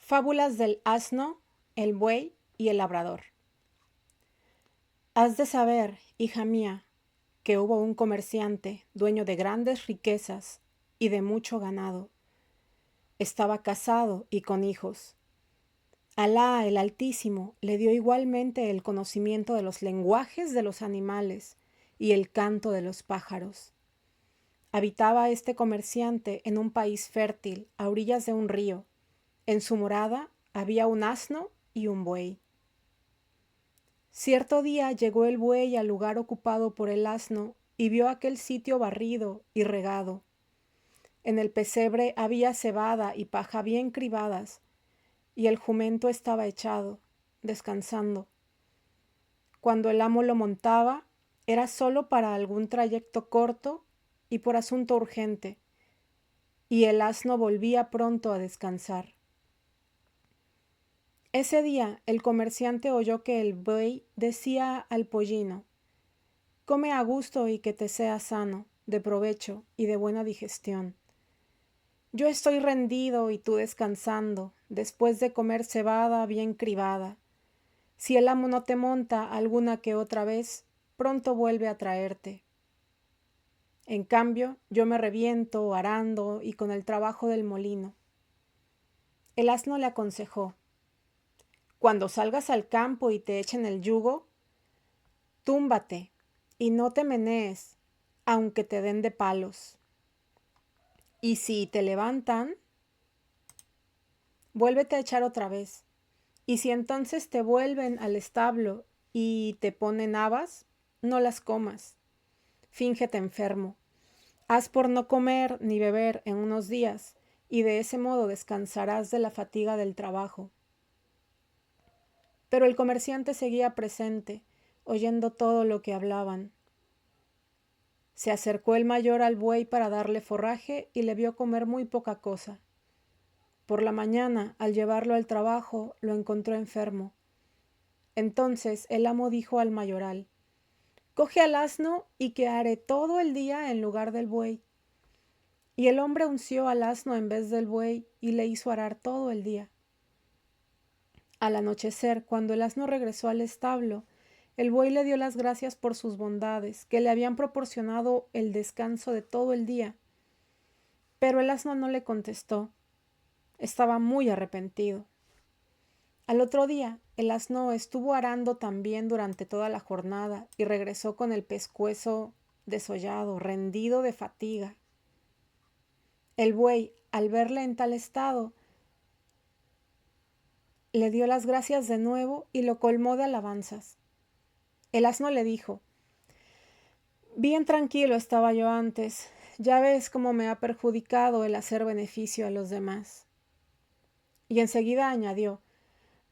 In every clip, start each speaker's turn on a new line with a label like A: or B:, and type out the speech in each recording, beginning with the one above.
A: Fábulas del asno, el buey y el labrador. Has de saber, hija mía, que hubo un comerciante, dueño de grandes riquezas y de mucho ganado. Estaba casado y con hijos. Alá el Altísimo le dio igualmente el conocimiento de los lenguajes de los animales y el canto de los pájaros. Habitaba este comerciante en un país fértil, a orillas de un río. En su morada había un asno y un buey. Cierto día llegó el buey al lugar ocupado por el asno y vio aquel sitio barrido y regado. En el pesebre había cebada y paja bien cribadas, y el jumento estaba echado, descansando. Cuando el amo lo montaba, era solo para algún trayecto corto y por asunto urgente, y el asno volvía pronto a descansar. Ese día el comerciante oyó que el buey decía al pollino: come a gusto y que te sea sano, de provecho y de buena digestión. Yo estoy rendido y tú descansando, después de comer cebada bien cribada. Si el amo no te monta alguna que otra vez, pronto vuelve a traerte. En cambio, yo me reviento arando y con el trabajo del molino. El asno le aconsejó: cuando salgas al campo y te echen el yugo, túmbate y no te menees, aunque te den de palos. Y si te levantan, vuélvete a echar otra vez. Y si entonces te vuelven al establo y te ponen habas, no las comas. Fíngete enfermo. Haz por no comer ni beber en unos días, y de ese modo descansarás de la fatiga del trabajo. Pero el comerciante seguía presente, oyendo todo lo que hablaban. Se acercó el mayor al buey para darle forraje y le vio comer muy poca cosa. Por la mañana, al llevarlo al trabajo, lo encontró enfermo. Entonces el amo dijo al mayoral: coge al asno y que are todo el día en lugar del buey. Y el hombre unció al asno en vez del buey y le hizo arar todo el día. Al anochecer, cuando el asno regresó al establo, el buey le dio las gracias por sus bondades, que le habían proporcionado el descanso de todo el día. Pero el asno no le contestó. Estaba muy arrepentido. Al otro día, el asno estuvo arando también durante toda la jornada y regresó con el pescuezo desollado, rendido de fatiga. El buey, al verle en tal estado, le dio las gracias de nuevo y lo colmó de alabanzas. El asno le dijo: bien tranquilo estaba yo antes, ya ves cómo me ha perjudicado el hacer beneficio a los demás. Y enseguida añadió: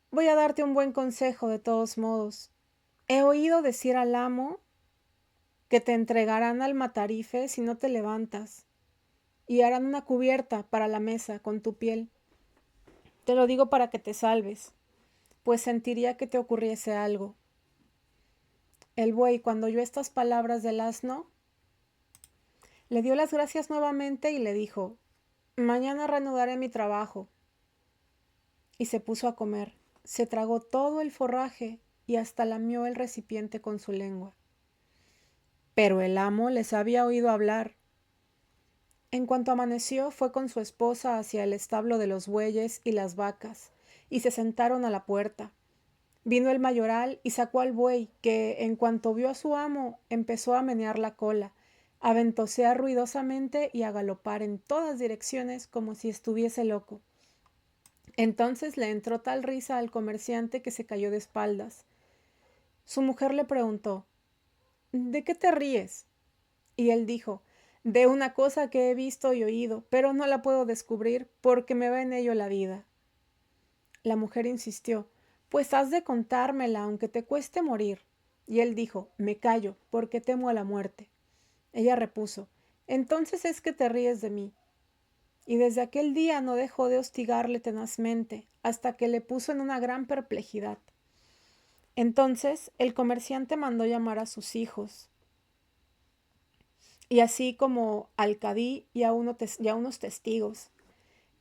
A: voy a darte un buen consejo de todos modos. He oído decir al amo que te entregarán al matarife si no te levantas, y harán una cubierta para la mesa con tu piel. Te lo digo para que te salves, pues sentiría que te ocurriese algo. El buey, cuando oyó estas palabras del asno, le dio las gracias nuevamente y le dijo: mañana reanudaré mi trabajo. Y se puso a comer. Se tragó todo el forraje y hasta lamió el recipiente con su lengua. Pero el amo les había oído hablar. En cuanto amaneció, fue con su esposa hacia el establo de los bueyes y las vacas, y se sentaron a la puerta. Vino el mayoral y sacó al buey, que, en cuanto vio a su amo, empezó a menear la cola, a ventosear ruidosamente y a galopar en todas direcciones como si estuviese loco. Entonces le entró tal risa al comerciante que se cayó de espaldas. Su mujer le preguntó: ¿de qué te ríes? Y él dijo: de una cosa que he visto y oído, pero no la puedo descubrir porque me va en ello la vida. La mujer insistió: pues has de contármela aunque te cueste morir. Y él dijo: me callo, porque temo a la muerte. Ella repuso: entonces es que te ríes de mí. Y desde aquel día no dejó de hostigarle tenazmente, hasta que le puso en una gran perplejidad. Entonces el comerciante mandó llamar a sus hijos, y así como al cadí y a unos testigos.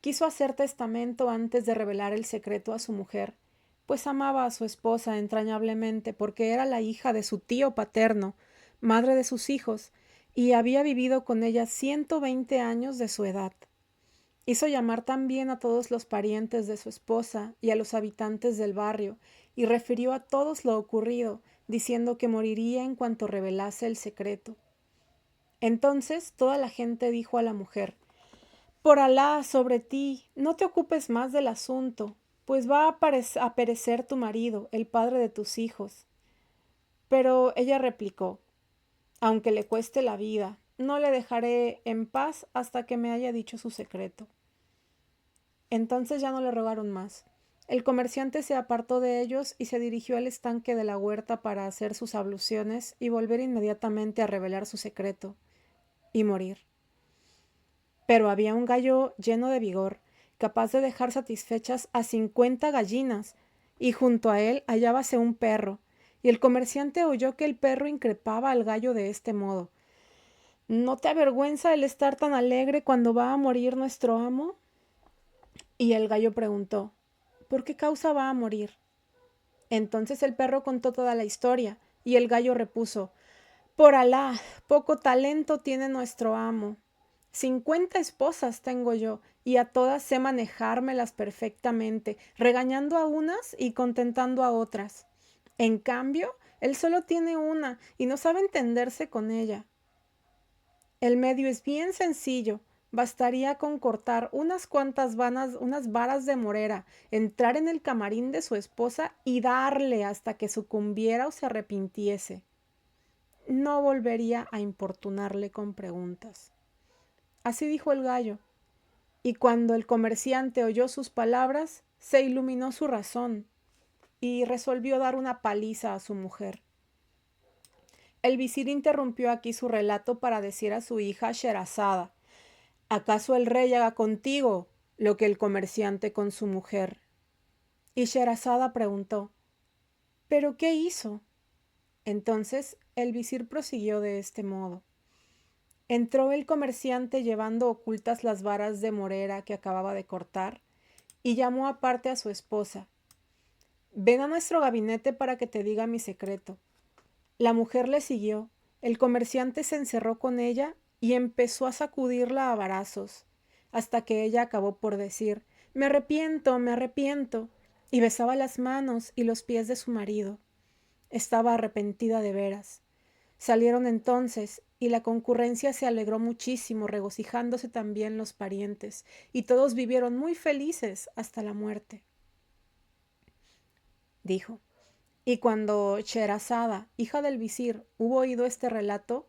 A: Quiso hacer testamento antes de revelar el secreto a su mujer, pues amaba a su esposa entrañablemente porque era la hija de su tío paterno, madre de sus hijos, y había vivido con ella 120 años de su edad. Hizo llamar también a todos los parientes de su esposa y a los habitantes del barrio, y refirió a todos lo ocurrido, diciendo que moriría en cuanto revelase el secreto. Entonces toda la gente dijo a la mujer: Por Alá, sobre ti, no te ocupes más del asunto, pues va a perecer tu marido, el padre de tus hijos. Pero ella replicó: Aunque le cueste la vida, no le dejaré en paz hasta que me haya dicho su secreto. Entonces ya no le rogaron más. El comerciante se apartó de ellos y se dirigió al estanque de la huerta para hacer sus abluciones y volver inmediatamente a revelar su secreto y morir. Pero había un gallo lleno de vigor, capaz de dejar satisfechas a 50 gallinas, y junto a él hallábase un perro, y el comerciante oyó que el perro increpaba al gallo de este modo: ¿No te avergüenza el estar tan alegre cuando va a morir nuestro amo? Y el gallo preguntó: ¿Por qué causa va a morir? Entonces el perro contó toda la historia, y el gallo repuso: Por Alá, poco talento tiene nuestro amo. 50 esposas tengo yo, y a todas sé manejármelas perfectamente, regañando a unas y contentando a otras. En cambio, él solo tiene una, y no sabe entenderse con ella. El medio es bien sencillo. Bastaría con cortar unas unas varas de morera, entrar en el camarín de su esposa y darle hasta que sucumbiera o se arrepintiese. No volvería a importunarle con preguntas. Así dijo el gallo, y cuando el comerciante oyó sus palabras, se iluminó su razón y resolvió dar una paliza a su mujer. El visir interrumpió aquí su relato para decir a su hija Sherazada: ¿Acaso el rey haga contigo lo que el comerciante con su mujer? Y Sherazada preguntó: ¿Pero qué hizo? Entonces el visir prosiguió de este modo: Entró el comerciante llevando ocultas las varas de morera que acababa de cortar, y llamó aparte a su esposa. Ven a nuestro gabinete para que te diga mi secreto. La mujer le siguió. El comerciante se encerró con ella y empezó a sacudirla a varazos, hasta que ella acabó por decir: me arrepiento, y besaba las manos y los pies de su marido. Estaba arrepentida de veras. Salieron entonces, y la concurrencia se alegró muchísimo, regocijándose también los parientes, y todos vivieron muy felices hasta la muerte. Dijo. Y cuando Sherazada, hija del visir, hubo oído este relato,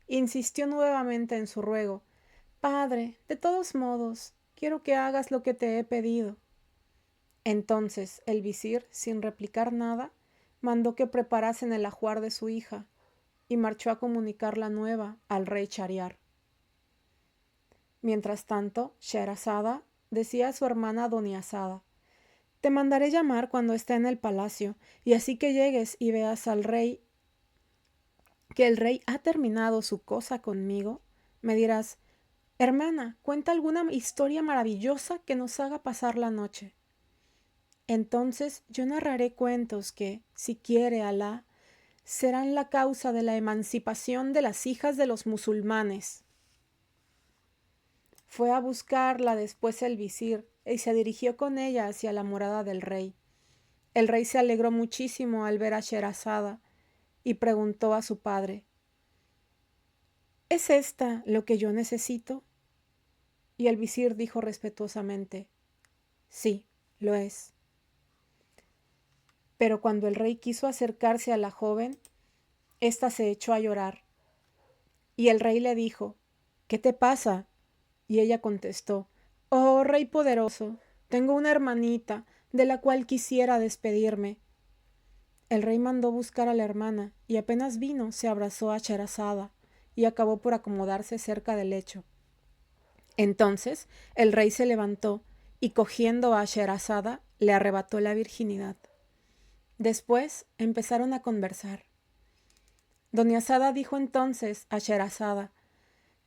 A: insistió nuevamente en su ruego: Padre, de todos modos, quiero que hagas lo que te he pedido. Entonces el visir, sin replicar nada, mandó que preparasen el ajuar de su hija, y marchó a comunicar la nueva al rey Chariar. Mientras tanto, Sherazada decía a su hermana Doniazada: Te mandaré llamar cuando esté en el palacio, y así que llegues y veas al rey que el rey ha terminado su cosa conmigo, me dirás: Hermana, cuenta alguna historia maravillosa que nos haga pasar la noche. Entonces yo narraré cuentos que, si quiere Alá, serán la causa de la emancipación de las hijas de los musulmanes. Fue a buscarla después el visir y se dirigió con ella hacia la morada del rey. El rey se alegró muchísimo al ver a Sherazada y preguntó a su padre: ¿Es esta lo que yo necesito? Y el visir dijo respetuosamente: Sí, lo es. Pero cuando el rey quiso acercarse a la joven, ésta se echó a llorar. Y el rey le dijo: ¿Qué te pasa? Y ella contestó: Oh, rey poderoso, tengo una hermanita de la cual quisiera despedirme. El rey mandó buscar a la hermana, y apenas vino se abrazó a Sherazada y acabó por acomodarse cerca del lecho. Entonces el rey se levantó y, cogiendo a Sherazada, le arrebató la virginidad. Después empezaron a conversar. Doniazada dijo entonces a Sherazada: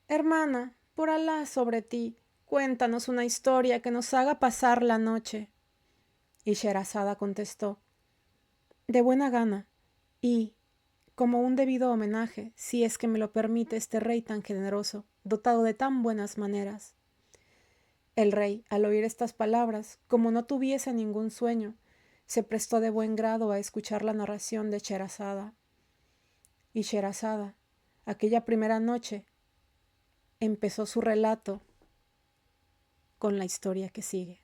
A: Hermana, por Alá sobre ti, cuéntanos una historia que nos haga pasar la noche. Y Sherazada contestó, de buena gana, y, como un debido homenaje, si es que me lo permite este rey tan generoso, dotado de tan buenas maneras. El rey, al oír estas palabras, como no tuviese ningún sueño, se prestó de buen grado a escuchar la narración de Sherazada. Y Sherazada, aquella primera noche, empezó su relato con la historia que sigue.